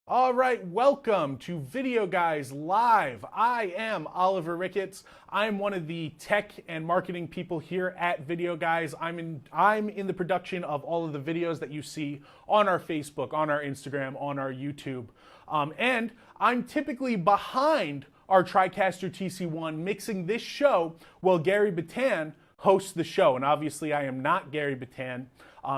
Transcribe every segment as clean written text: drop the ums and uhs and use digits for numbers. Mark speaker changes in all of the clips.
Speaker 1: All right, welcome to Video Guys Live. I am Oliver Ricketts. I'm one of the tech and marketing people here at Video Guys. I'm in the production of all of the videos that you see on our Facebook, on our Instagram, on our YouTube. And I'm typically behind our TriCaster TC1 mixing this show while Gary Batan hosts the show. And obviously I am not Gary Batan.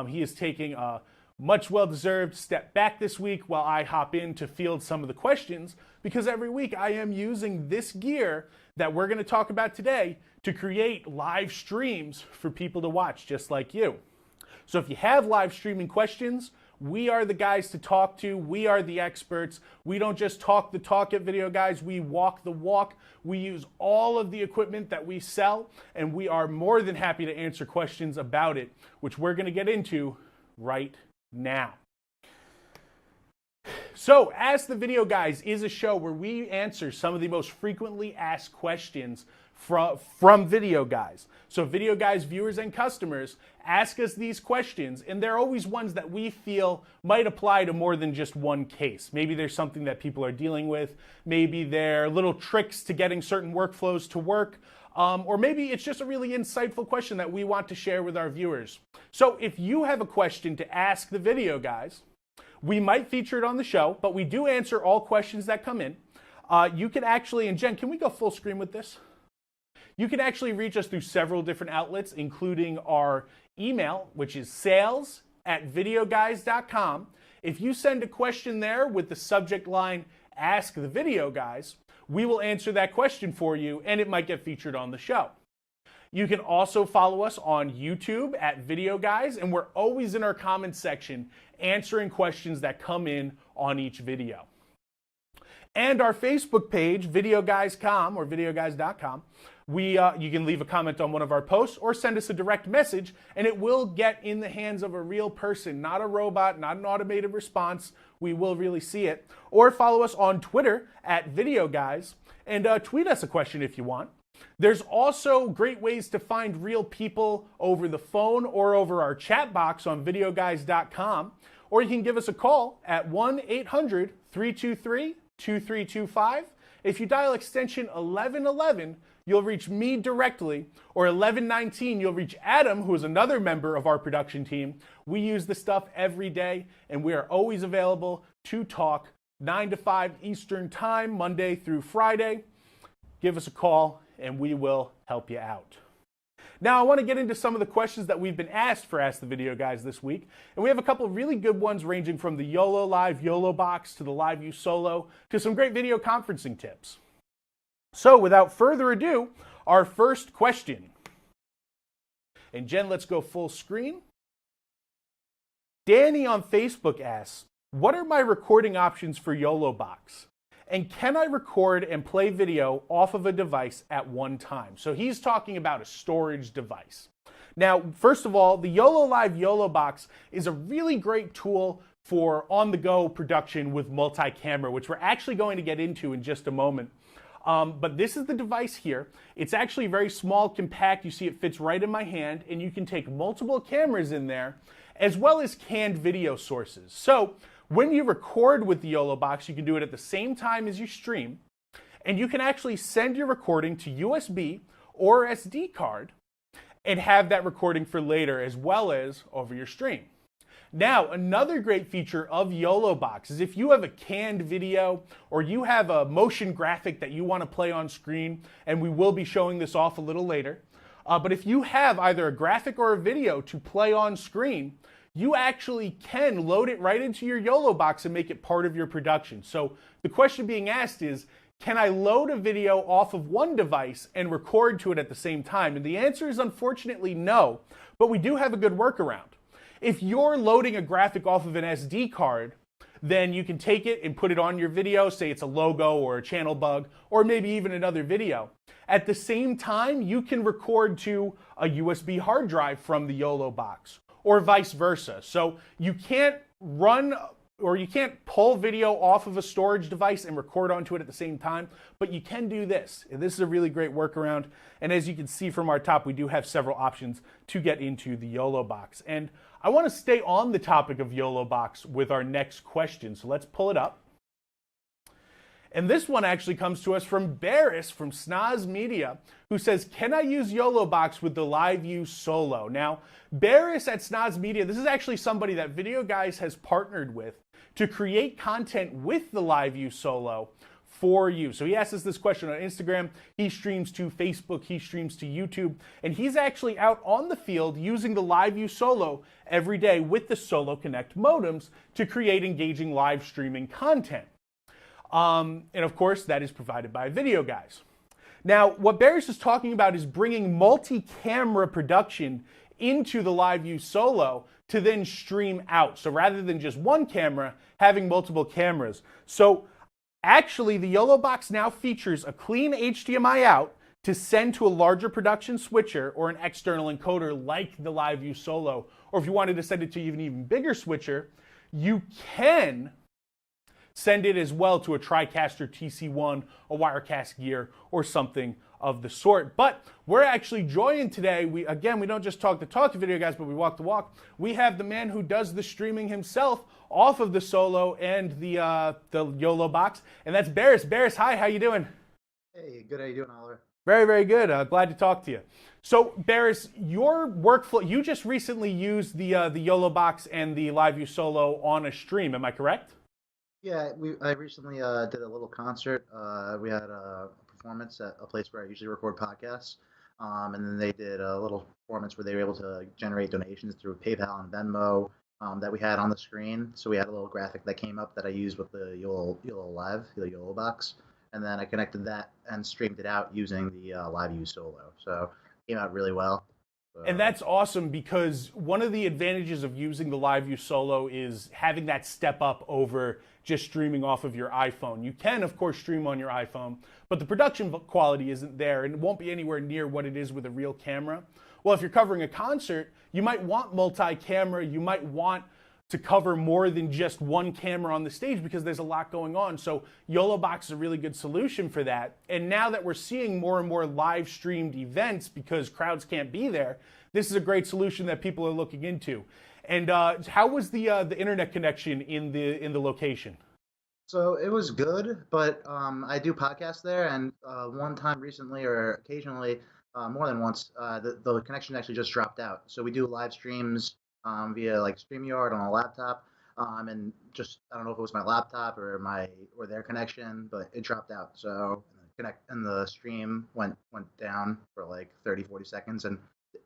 Speaker 1: He is taking a much well-deserved step back this week while I hop in to field some of the questions, because every week I am using this gear that we're going to talk about today to create live streams for people to watch just like you. So if you have live streaming questions, we are the guys to talk to. We are the experts. We don't just talk the talk at Video Guys, we walk the walk. We use all of the equipment that we sell, and we are more than happy to answer questions about it, which we're going to get into right now. So, Ask the Video Guys is a show where we answer some of the most frequently asked questions from Video Guys. So Video Guys viewers and customers ask us these questions, and they're always ones that we feel might apply to more than just one case. Maybe there's something that people are dealing with, maybe they're little tricks to getting certain workflows to work, or maybe it's just a really insightful question that we want to share with our viewers. So if you have a question to ask the Video Guys, we might feature it on the show, but we do answer all questions that come in. You can actually, and Jen, can we go full screen with this? You can actually reach us through several different outlets, including our email, which is sales@videoguys.com. If you send a question there with the subject line, Ask the Video Guys, we will answer that question for you, and it might get featured on the show. You can also follow us on YouTube at Video Guys, and we're always in our comments section answering questions that come in on each video. And our Facebook page, VideoGuys.com or VideoGuys.com, you can leave a comment on one of our posts or send us a direct message, and it will get in the hands of a real person, not a robot, not an automated response. We will really see it. Or follow us on Twitter at VideoGuys and tweet us a question if you want. There's also great ways to find real people over the phone or over our chat box on VideoGuys.com, or you can give us a call at 1-800-323-2325. If you dial extension 1111, you'll reach me directly, or 1119, you'll reach Adam, who is another member of our production team. We use this stuff every day, and we are always available to talk 9 to 5 Eastern Time, Monday through Friday. Give us a call, and we will help you out. Now, I want to get into some of the questions that we've been asked for Ask the Video Guys this week, and we have a couple of really good ones ranging from the YoloLive YoloBox to the LiveU Solo to some great video conferencing tips. So, without further ado, our first question. And Jen, let's go full screen. Danny on Facebook asks, what are my recording options for Yolo Box? And can I record and play video off of a device at one time? So he's talking about a storage device. Now, first of all, the YoloLive YoloBox is a really great tool for on-the-go production with multi-camera, which we're actually going to get into in just a moment. But this is the device here. It's actually very small, compact. You see it fits right in my hand, and you can take multiple cameras in there, as well as canned video sources. So when you record with the Yolo Box, you can do it at the same time as you stream, and you can actually send your recording to USB or SD card and have that recording for later, as well as over your stream. Now, another great feature of Yolo Box is if you have a canned video or you have a motion graphic that you want to play on screen, and we will be showing this off a little later, but if you have either a graphic or a video to play on screen, you actually can load it right into your Yolo Box and make it part of your production. So the question being asked is, can I load a video off of one device and record to it at the same time? And the answer is unfortunately no, but we do have a good workaround. If you're loading a graphic off of an SD card, then you can take it and put it on your video, say it's a logo or a channel bug, or maybe even another video. At the same time, you can record to a USB hard drive from the Yolo Box, or vice versa. So you can't run or you can't pull video off of a storage device and record onto it at the same time, but you can do this. And this is a really great workaround. And as you can see from our top, we do have several options to get into the Yolo Box. And I want to stay on the topic of Yolo Box with our next question. So let's pull it up. And this one actually comes to us from Barris from SnozMedia, who says, can I use Yolo Box with the LiveU Solo? Now, Barris at SnozMedia, this is actually somebody that Videoguys has partnered with to create content with the LiveU Solo for you. So he asked us this question on Instagram. He streams to Facebook, he streams to YouTube, and he's actually out on the field using the LiveU Solo every day with the Solo Connect modems to create engaging live streaming content. And of course, that is provided by Videoguys. Now, what Barris is talking about is bringing multi-camera production into the LiveU Solo to then stream out. So rather than just one camera, having multiple cameras. So actually, the Yolo Box now features a clean HDMI out to send to a larger production switcher or an external encoder like the LiveU Solo. Or if you wanted to send it to an even bigger switcher, you can send it as well to a TriCaster TC1, a Wirecast Gear, or something of the sort. But we're actually joined today. We don't just talk the talk to Videoguys, but we walk the walk. We have the man who does the streaming himself off of the Solo and the Yolo Box, and that's Barris. Barris, hi, how you doing?
Speaker 2: Hey, good. How you doing, Oliver?
Speaker 1: Very, very good. Glad to talk to you. So, Barris, your workflow, you just recently used the Yolo Box and the LiveU Solo on a stream, am I correct?
Speaker 2: Yeah, I recently did a little concert. We had a performance at a place where I usually record podcasts, and then they did a little performance where they were able to generate donations through PayPal and Venmo that we had on the screen. So we had a little graphic that came up that I used with the YoloLiv, the Yolo Box, and then I connected that and streamed it out using the LiveU Solo. So it came out really well.
Speaker 1: And that's awesome because one of the advantages of using the LiveU Solo is having that step up over just streaming off of your iPhone. You can, of course, stream on your iPhone, but the production quality isn't there and it won't be anywhere near what it is with a real camera. Well, if you're covering a concert, you might want multi-camera, you might want to cover more than just one camera on the stage because there's a lot going on. So Yolo Box is a really good solution for that. And now that we're seeing more and more live streamed events because crowds can't be there, this is a great solution that people are looking into. And how was the internet connection in the location?
Speaker 2: So it was good, but I do podcasts there, and one time recently or occasionally, more than once, the connection actually just dropped out. So we do live streams via like StreamYard on a laptop, and just I don't know if it was my laptop or their connection, but it dropped out. So the stream went down for like 30-40 seconds, and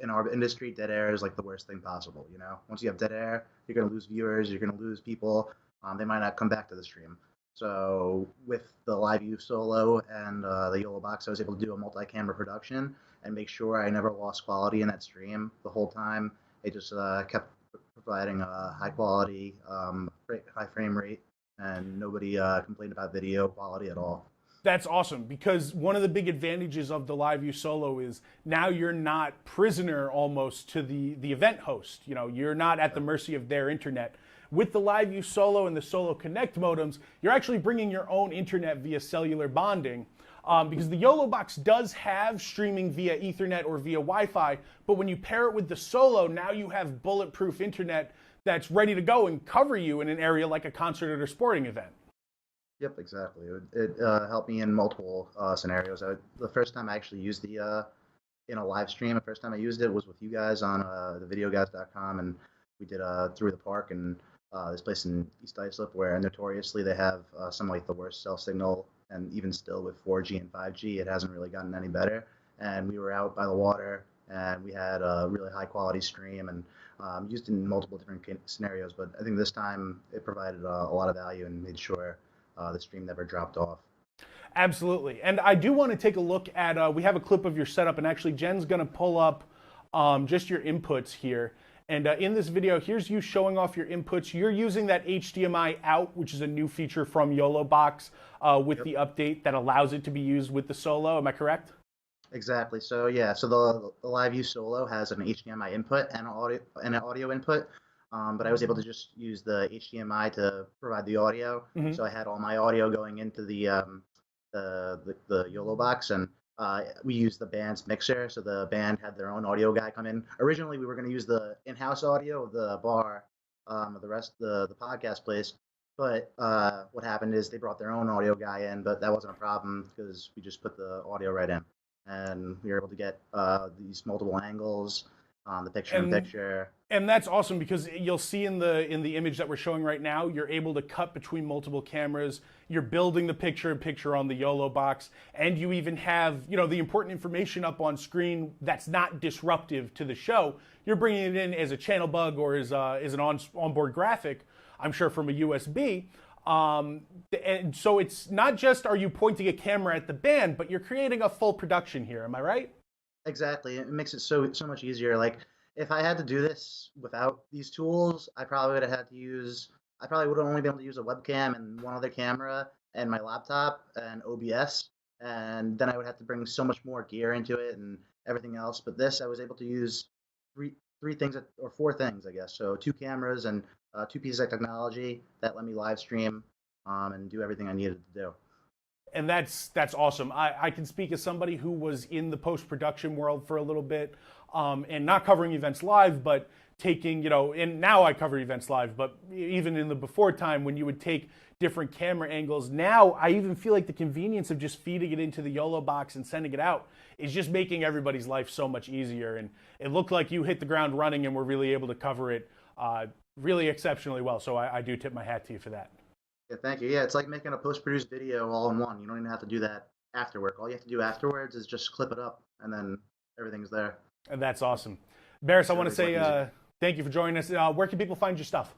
Speaker 2: in our industry, dead air is like the worst thing possible. You know, once you have dead air, you're gonna lose viewers, you're gonna lose people. They might not come back to the stream. So with the LiveU Solo and the Yolo Box, I was able to do a multi-camera production and make sure I never lost quality in that stream the whole time. It just kept providing a high quality, high frame rate, and nobody complained about video quality at all.
Speaker 1: That's awesome because one of the big advantages of the LiveU Solo is now you're not prisoner almost to the event host. You know, you're not at the mercy of their internet. With the LiveU Solo and the Solo Connect modems, you're actually bringing your own internet via cellular bonding. Because the Yolo Box does have streaming via Ethernet or via Wi-Fi, but when you pair it with the Solo, now you have bulletproof internet that's ready to go and cover you in an area like a concert or a sporting event.
Speaker 2: Yep, exactly. It helped me in multiple scenarios. The first time I actually used in a live stream, the first time I used it was with you guys on thevideoguys.com, and we did Through the Park and this place in East Islip where notoriously they have some like the worst cell signal, and even still with 4G and 5G, it hasn't really gotten any better. And we were out by the water, and we had a really high quality stream, and used in multiple different scenarios. But I think this time it provided a lot of value and made sure the stream never dropped off.
Speaker 1: Absolutely. And I do want to take a look at, we have a clip of your setup, and actually Jen's going to pull up just your inputs here. And in this video, here's you showing off your inputs. You're using that HDMI out, which is a new feature from Yolo Box with the update that allows it to be used with the Solo. Am I correct?
Speaker 2: Exactly. So yeah, so the LiveU Solo has an HDMI input and an audio input. But I was able to just use the HDMI to provide the audio. Mm-hmm. So I had all my audio going into the Yolo Box, and we used the band's mixer. So the band had their own audio guy come in. Originally, we were going to use the in-house audio of the bar, the rest of the podcast place. But what happened is they brought their own audio guy in, but that wasn't a problem because we just put the audio right in, and we were able to get these multiple angles, the picture in
Speaker 1: And
Speaker 2: picture.
Speaker 1: and that's awesome because you'll see in the image that we're showing right now, you're able to cut between multiple cameras. You're building the picture-in-picture on the Yolo Box, and you even have, you know, the important information up on screen that's not disruptive to the show. You're bringing it in as a channel bug or as an onboard graphic, I'm sure from a USB. And so it's not just are you pointing a camera at the band, but you're creating a full production here. Am I right?
Speaker 2: Exactly. It makes it so much easier. Like if I had to do this without these tools, I probably would have had to use. I probably would have only been able to use a webcam and one other camera and my laptop and OBS, and then I would have to bring so much more gear into it and everything else. But this, I was able to use three things or four things, I guess. So two cameras and two pieces of technology that let me live stream and do everything I needed to do.
Speaker 1: And that's awesome. I can speak as somebody who was in the post-production world for a little bit, and not covering events live, but taking, you know, and now I cover events live, but even in the before time when you would take different camera angles, now I even feel like the convenience of just feeding it into the Yolo box and sending it out is just making everybody's life so much easier. And it looked like you hit the ground running and were really able to cover it really exceptionally well. So I do tip my hat to you for that.
Speaker 2: Yeah, thank you. Yeah, it's like making a post-produced video all in one. You don't even have to do that after work. All you have to do afterwards is just clip it up, and then everything's there.
Speaker 1: And that's awesome. Barris, I want to
Speaker 2: Everybody's
Speaker 1: say thank you for joining us. Where can people find your stuff?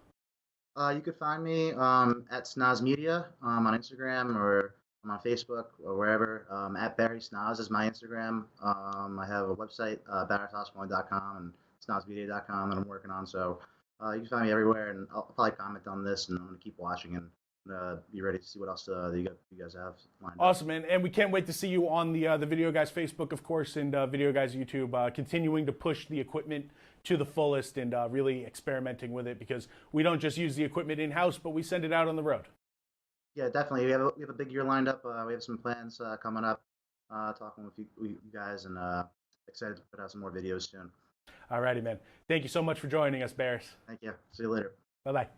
Speaker 2: You could find me at SnozMedia on Instagram, or I'm on Facebook or wherever. At Barry Snoz is my Instagram. I have a website, barrishospital.com and snozmedia.com that I'm working on. So you can find me everywhere, and I'll probably comment on this, and I'm going to keep watching and be ready to see what else you guys have lined up.
Speaker 1: Awesome, man. And we can't wait to see you on the Video Guys Facebook, of course, and Video Guys YouTube, continuing to push the equipment to the fullest and really experimenting with it, because we don't just use the equipment in-house, but we send it out on the road.
Speaker 2: Yeah, definitely. We have a big year lined up. We have some plans coming up, talking with you guys, and excited to put out some more videos soon.
Speaker 1: All righty, man. Thank you so much for joining us, Barris.
Speaker 2: Thank you. See you later.
Speaker 1: Bye-bye.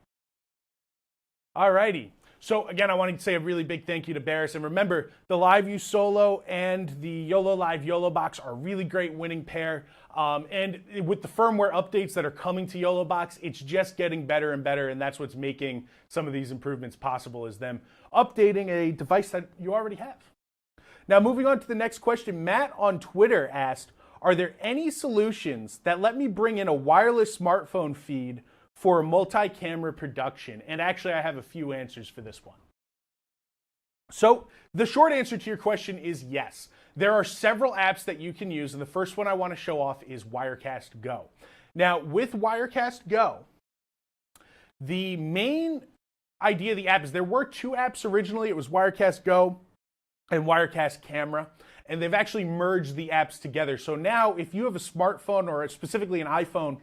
Speaker 1: All righty. So again, I wanted to say a really big thank you to Barris. And remember, the LiveU Solo and the YoloLive YoloBox are a really great winning pair. And with the firmware updates that are coming to Yolo Box, it's just getting better and better. And that's what's making some of these improvements possible, is them updating a device that you already have. Now, moving on to the next question, Matt on Twitter asked, are there any solutions that let me bring in a wireless smartphone feed for a multi-camera production? And actually, I have a few answers for this one. So the short answer to your question is yes. There are several apps that you can use, and the first one I want to show off is Wirecast Go. Now, with Wirecast Go, the main idea of the app is there were two apps originally. It was Wirecast Go and Wirecast Camera, and they've actually merged the apps together. So now, if you have a smartphone, or specifically an iPhone,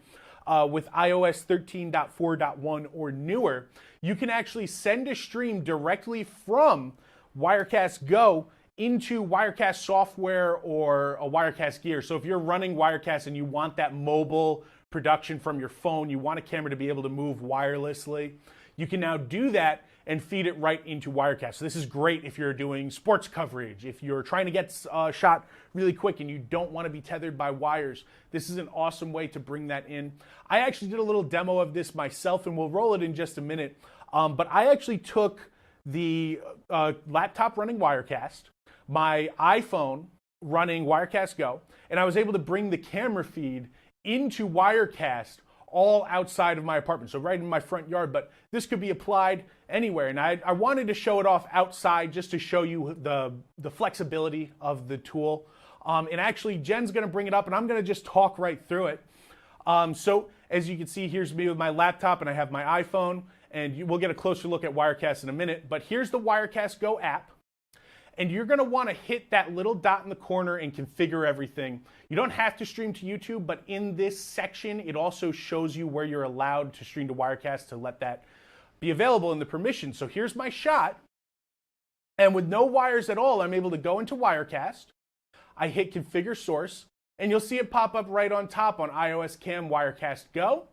Speaker 1: with iOS 13.4.1 or newer, you can actually send a stream directly from Wirecast Go into Wirecast software or a Wirecast Gear. So if you're running Wirecast and you want that mobile production from your phone, you want a camera to be able to move wirelessly, you can now do that and feed it right into Wirecast. So this is great if you're doing sports coverage, if you're trying to get a shot really quick and you don't want to be tethered by wires. This is an awesome way to bring that in. I actually did a little demo of this myself, and we'll roll it in just a minute. But I actually took the laptop running Wirecast, my iPhone running Wirecast Go, and I was able to bring the camera feed into Wirecast all outside of my apartment, so right in my front yard. But this could be applied anywhere, and I wanted to show it off outside just to show you the flexibility of the tool. And actually, Jen's going to bring it up, and I'm going to just talk right through it. So as you can see, here's me with my laptop, and I have my iPhone, and we'll get a closer look at Wirecast in a minute. But here's the Wirecast Go app. And you're going to want to hit that little dot in the corner and configure everything. You don't have to stream to YouTube, but in this section, it also shows you where you're allowed to stream to Wirecast to let that be available in the permissions. So here's my shot. And with no wires at all, I'm able to go into Wirecast. I hit Configure Source, and you'll see it pop up right on top on iOS Cam Wirecast Go.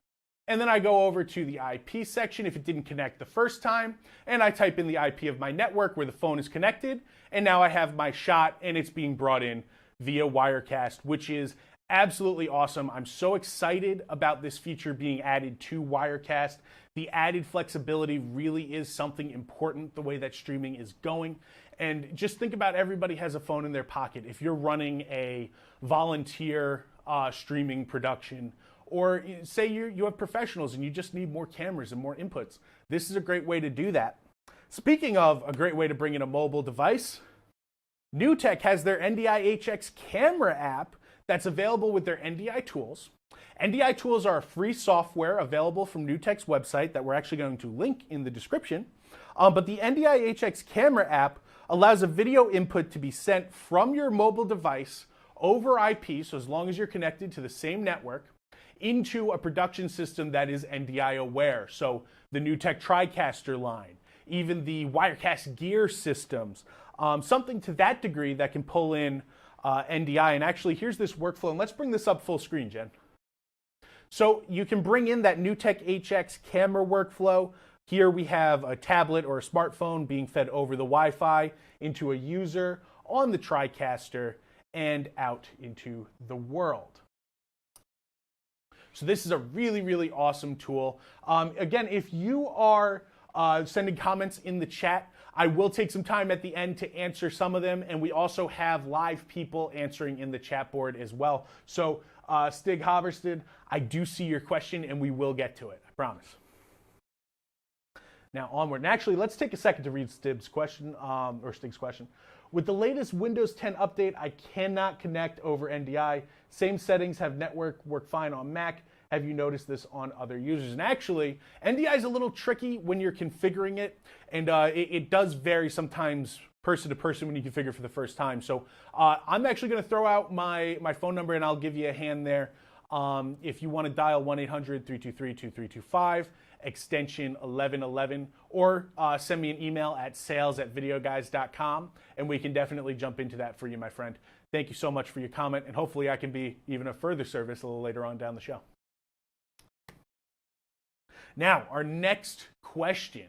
Speaker 1: And then I go over to the IP section if it didn't connect the first time, and I type in the IP of my network where the phone is connected, and now I have my shot and it's being brought in via Wirecast, which is absolutely awesome. I'm so excited about this feature being added to Wirecast. The added flexibility really is something important the way that streaming is going. And just think about everybody has a phone in their pocket. If you're running a volunteer streaming production, or say you have professionals and you just need more cameras and more inputs, this is a great way to do that. Speaking of a great way to bring in a mobile device, NewTek has their NDI-HX camera app that's available with their NDI tools. NDI tools are a free software available from NewTek's website that we're actually going to link in the description. But the NDI-HX camera app allows a video input to be sent from your mobile device over IP, so as long as you're connected to the same network, into a production system that is NDI aware. So the NewTek TriCaster line, even the Wirecast Gear systems, something to that degree that can pull in NDI. And actually, here's this workflow, and let's bring this up full screen, Jen. So you can bring in that NewTek HX camera workflow. Here we have a tablet or a smartphone being fed over the Wi-Fi into a user on the TriCaster and out into the world. So this is a really, really awesome tool. Again, if you are sending comments in the chat, I will take some time at the end to answer some of them, and we also have live people answering in the chat board as well. So Stig Haverstedt, I do see your question, and we will get to it, I promise. Now onward. And actually, let's take a second to read Stig's question. With the latest Windows 10 update, I cannot connect over NDI. Same settings, have network work fine on Mac. Have you noticed this on other users? And actually, NDI is a little tricky when you're configuring it, and it does vary sometimes person to person when you configure for the first time. So I'm actually going to throw out my phone number, and I'll give you a hand there. If you want to dial 1-800-323-2325, extension 1111, or send me an email at sales@videoguys.com, and we can definitely jump into that for you, my friend. Thank you so much for your comment, and hopefully I can be even a further service a little later on down the show. Now, our next question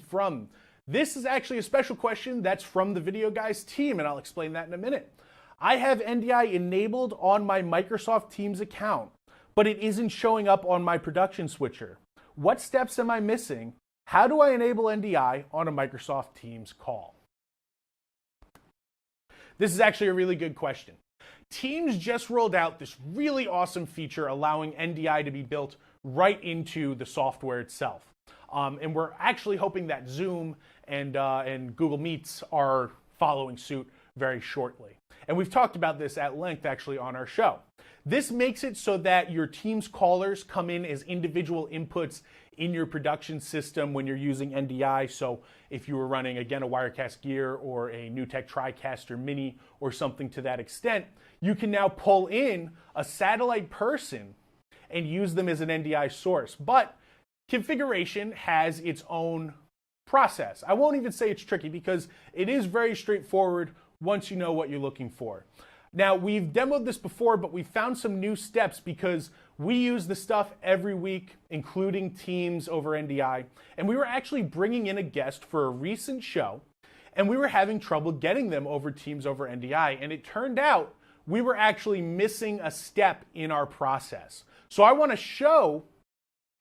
Speaker 1: from, this is actually a special question that's from the Video Guys team, and I'll explain that in a minute. I have NDI enabled on my Microsoft Teams account, but it isn't showing up on my production switcher. What steps am I missing? How do I enable NDI on a Microsoft Teams call? This is actually a really good question. Teams just rolled out this really awesome feature allowing NDI to be built right into the software itself. And we're actually hoping that Zoom and Google Meets are following suit very shortly. And we've talked about this at length actually on our show. This makes it so that your Teams callers come in as individual inputs in your production system when you're using NDI. So if you were running, again, a Wirecast Gear or a NewTek TriCaster Mini or something to that extent, you can now pull in a satellite person and use them as an NDI source. But configuration has its own process. I won't even say it's tricky because it is very straightforward once you know what you're looking for. Now, we've demoed this before, but we found some new steps because we use the stuff every week, including Teams over NDI. And we were actually bringing in a guest for a recent show, and we were having trouble getting them over Teams over NDI. And it turned out we were actually missing a step in our process. So I want to show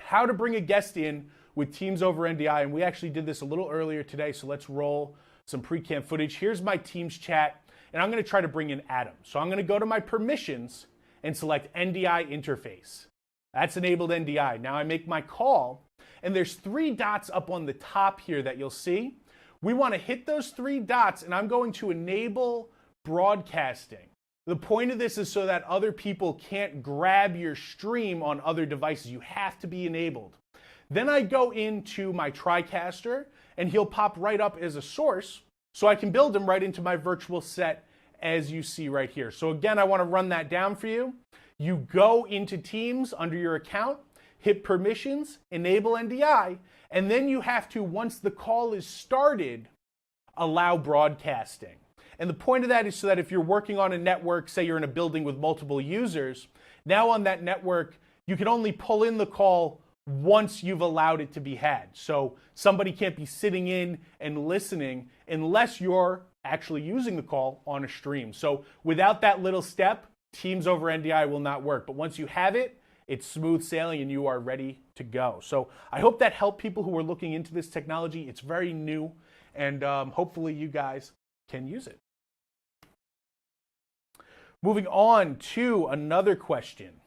Speaker 1: how to bring a guest in with Teams over NDI. And we actually did this a little earlier today, so let's roll some pre-cam footage. Here's my Teams chat. And I'm going to try to bring in Adam. So I'm going to go to my permissions and select NDI interface. That's enabled NDI. Now I make my call, and there's 3 dots up on the top here that you'll see. We want to hit those 3 dots, and I'm going to enable broadcasting. The point of this is so that other people can't grab your stream on other devices. You have to be enabled. Then I go into my TriCaster, and he'll pop right up as a source. So I can build them right into my virtual set as you see right here. So again, I want to run that down for you. You go into Teams under your account, hit permissions, enable NDI, and then you have to, once the call is started, allow broadcasting. And the point of that is so that if you're working on a network, say you're in a building with multiple users, now on that network, you can only pull in the call once you've allowed it to be had. So somebody can't be sitting in and listening unless you're actually using the call on a stream. So without that little step, Teams over NDI will not work. But once you have it, it's smooth sailing and you are ready to go. So I hope that helped people who are looking into this technology. It's very new, and hopefully you guys can use it. Moving on to another question.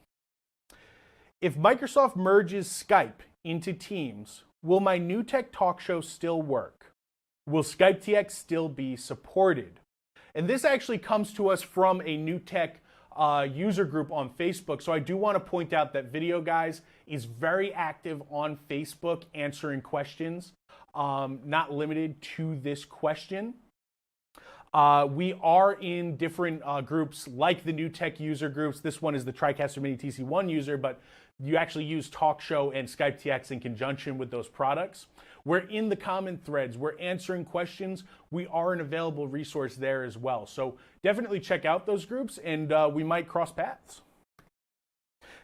Speaker 1: If Microsoft merges Skype into Teams, will my NewTek Talkshow still work? Will Skype TX still be supported? And this actually comes to us from a NewTek user group on Facebook. So I do want to point out that Videoguys is very active on Facebook answering questions, not limited to this question. We are in different groups like the NewTek user groups. This one is the TriCaster Mini TC1 user, but you actually use TalkShow and Skype TX in conjunction with those products. We're in the common threads. We're answering questions. We are an available resource there as well. So definitely check out those groups, and we might cross paths.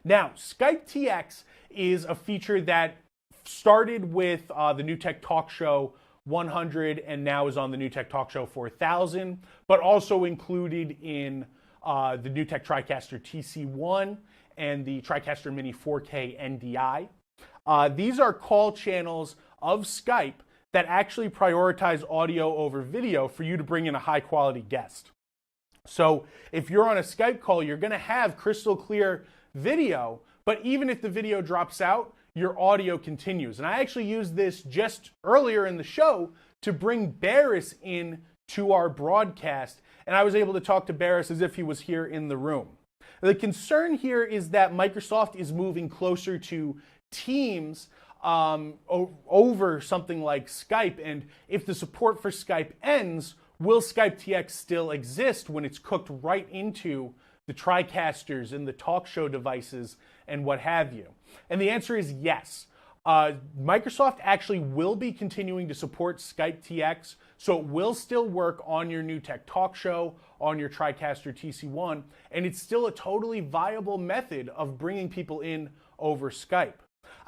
Speaker 1: Now, Skype TX is a feature that started with the NewTek Talkshow 100 and now is on the NewTek Talkshow 4000, but also included in the NewTek TriCaster TC1 and the TriCaster Mini 4K NDI. These are call channels of Skype that actually prioritize audio over video for you to bring in a high quality guest. So if you're on a Skype call, you're going to have crystal clear video, but even if the video drops out, your audio continues. And I actually used this just earlier in the show to bring Barris in to our broadcast, and I was able to talk to Barris as if he was here in the room. The concern here is that Microsoft is moving closer to Teams over something like Skype, and if the support for Skype ends, will Skype TX still exist when it's cooked right into the TriCasters and the TalkShow devices and what have you? And the answer is yes. Microsoft actually will be continuing to support Skype TX, so it will still work on your NewTek Talkshow, on your TriCaster TC1, and it's still a totally viable method of bringing people in over Skype.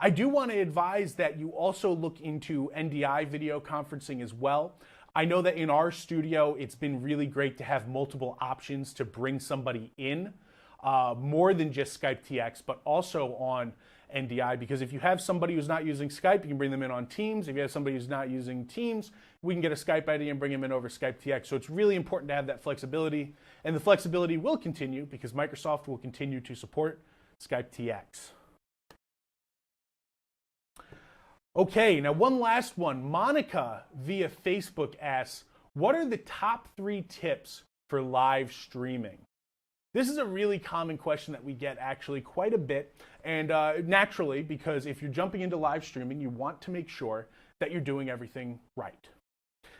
Speaker 1: I do want to advise that you also look into NDI video conferencing as well. I know that in our studio, it's been really great to have multiple options to bring somebody in, more than just Skype TX, but also on NDI, because if you have somebody who's not using Skype, you can bring them in on Teams. If you have somebody who's not using Teams, we can get a Skype ID and bring them in over Skype TX. So it's really important to have that flexibility, and the flexibility will continue because Microsoft will continue to support Skype TX. Okay, now one last one. Monica via Facebook asks, what are the top 3 tips for live streaming? This is a really common question that we get actually quite a bit, and naturally, because if you're jumping into live streaming, you want to make sure that you're doing everything right.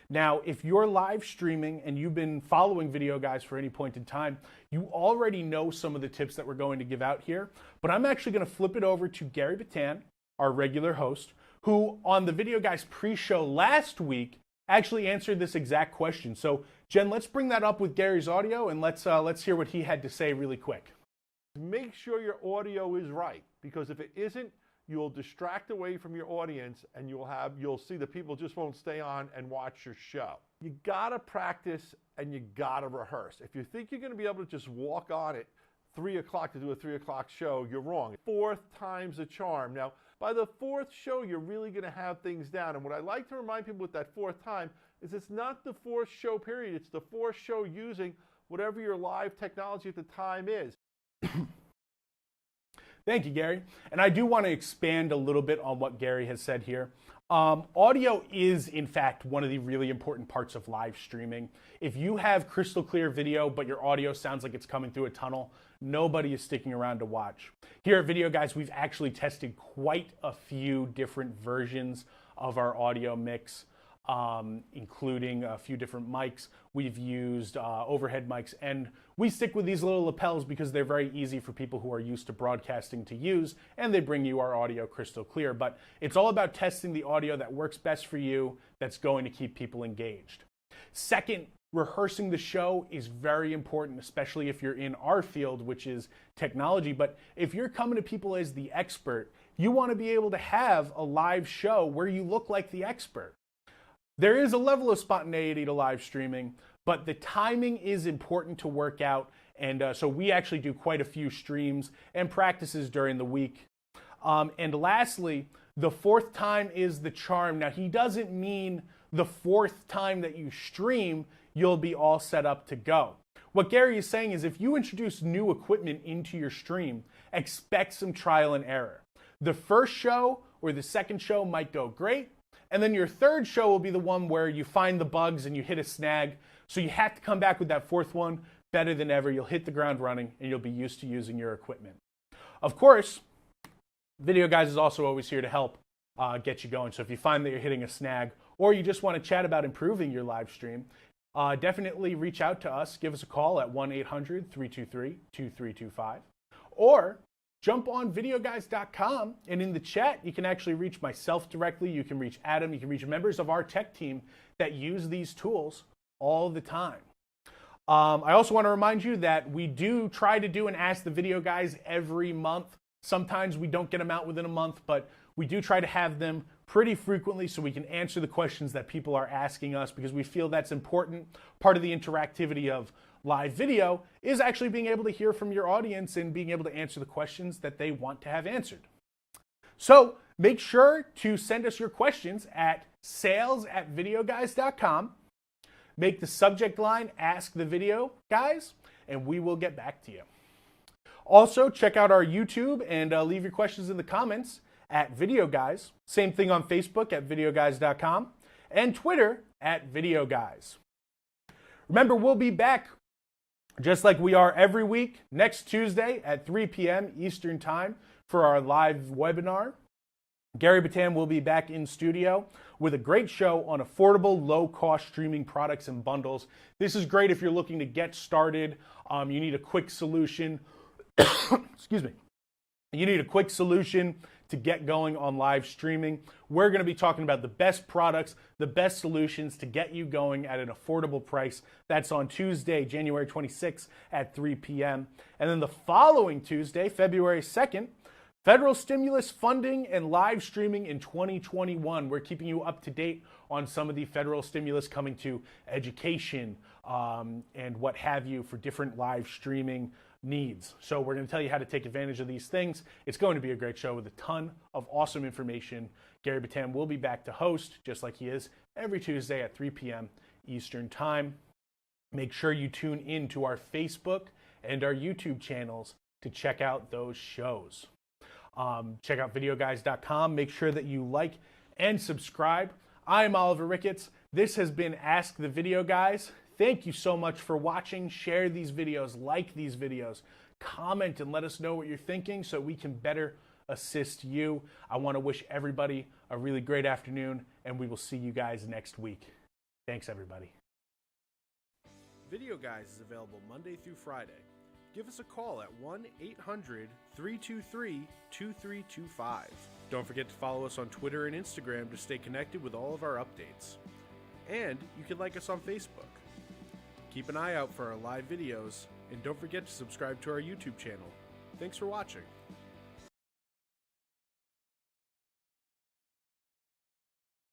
Speaker 1: Now, if you're live streaming and you've been following Videoguys for any point in time, you already know some of the tips that we're going to give out here, but I'm actually going to flip it over to Gary Batan, our regular host, who on the Videoguys pre-show last week actually answered this exact question. So Jen, let's bring that up with Gary's audio and let's hear what he had to say really quick.
Speaker 3: Make sure your audio is right, because if it isn't, you'll distract away from your audience and you'll see that people just won't stay on and watch your show. You gotta practice and you gotta rehearse. If you think you're gonna be able to just walk on at 3 o'clock to do a 3 o'clock show, you're wrong. 4th time's a charm. Now, by the 4th show, you're really going to have things down. And what I like to remind people with that 4th time is it's not the 4th show period. It's the 4th show using whatever your live technology at the time is.
Speaker 1: Thank you, Gary. And I do want to expand a little bit on what Gary has said here. Audio is, in fact, one of the really important parts of live streaming. If you have crystal clear video, but your audio sounds like it's coming through a tunnel, nobody is sticking around to watch. Here at Videoguys, we've actually tested quite a few different versions of our audio mix, including a few different mics. We've used overhead mics, and we stick with these little lapels because they're very easy for people who are used to broadcasting to use, and they bring you our audio crystal clear. But it's all about testing the audio that works best for you, that's going to keep people engaged. Second rehearsing the show is very important, especially if you're in our field, which is technology. But if you're coming to people as the expert, you want to be able to have a live show where you look like the expert. There is a level of spontaneity to live streaming, but the timing is important to work out. And so we actually do quite a few streams and practices during the week. And lastly, the fourth time is the charm. Now, he doesn't mean the fourth time that you stream, you'll be all set up to go. What Gary is saying is if you introduce new equipment into your stream, expect some trial and error. The first show or the second show might go great, and then your third show will be the one where you find the bugs and you hit a snag. So you have to come back with that fourth one better than ever. You'll hit the ground running and you'll be used to using your equipment. Of course, Video Guys is also always here to help get you going. So if you find that you're hitting a snag or you just want to chat about improving your live stream, definitely reach out to us. Give us a call at 1-800-323-2325 or jump on videoguys.com, and in the chat you can actually reach myself directly. You can reach Adam. You can reach members of our tech team that use these tools all the time. I also want to remind you that we do try to do an Ask the Video Guys every month. Sometimes we don't get them out within a month, but we do try to have them pretty frequently so we can answer the questions that people are asking us, because we feel that's important. Part of the interactivity of live video is actually being able to hear from your audience and being able to answer the questions that they want to have answered. So make sure to send us your questions at sales@videoguys.com. Make the subject line Ask the Video Guys, and we will get back to you. Also, check out our YouTube and leave your questions in the comments at Video Guys. Same thing on Facebook at videoguys.com and Twitter at Video Guys. Remember, we'll be back just like we are every week next Tuesday at 3 p.m. Eastern Time for our live webinar. Gary Batam will be back in studio with a great show on affordable, low-cost streaming products and bundles. This is great if you're looking to get started. You need a quick solution. Excuse me. You need a quick solution to get going on live streaming. We're going to be talking about the best products, the best solutions to get you going at an affordable price. That's on Tuesday, January 26th at 3 p.m. And then the following Tuesday, February 2nd, federal stimulus funding and live streaming in 2021. We're keeping you up to date on some of the federal stimulus coming to education and what have you for different live streaming needs. So we're going to tell you how to take advantage of these things. It's going to be a great show with a ton of awesome information. Gary Batam will be back to host, just like he is every Tuesday at 3 p.m. Eastern Time. Make sure you tune in to our Facebook and our YouTube channels to check out those shows. Check out videoguys.com. Make sure that you like and subscribe. I'm Oliver Ricketts. This has been Ask the Video Guys. Thank you so much for watching. Share these videos, like these videos, comment and let us know what you're thinking so we can better assist you. I want to wish everybody a really great afternoon, and we will see you guys next week. Thanks, everybody. Video Guys is available Monday through Friday. Give us a call at 1-800-323-2325. Don't forget to follow us on Twitter and Instagram to stay connected with all of our updates. And you can like us on Facebook. Keep an eye out for our live videos, and don't forget to subscribe to our YouTube channel. Thanks for watching.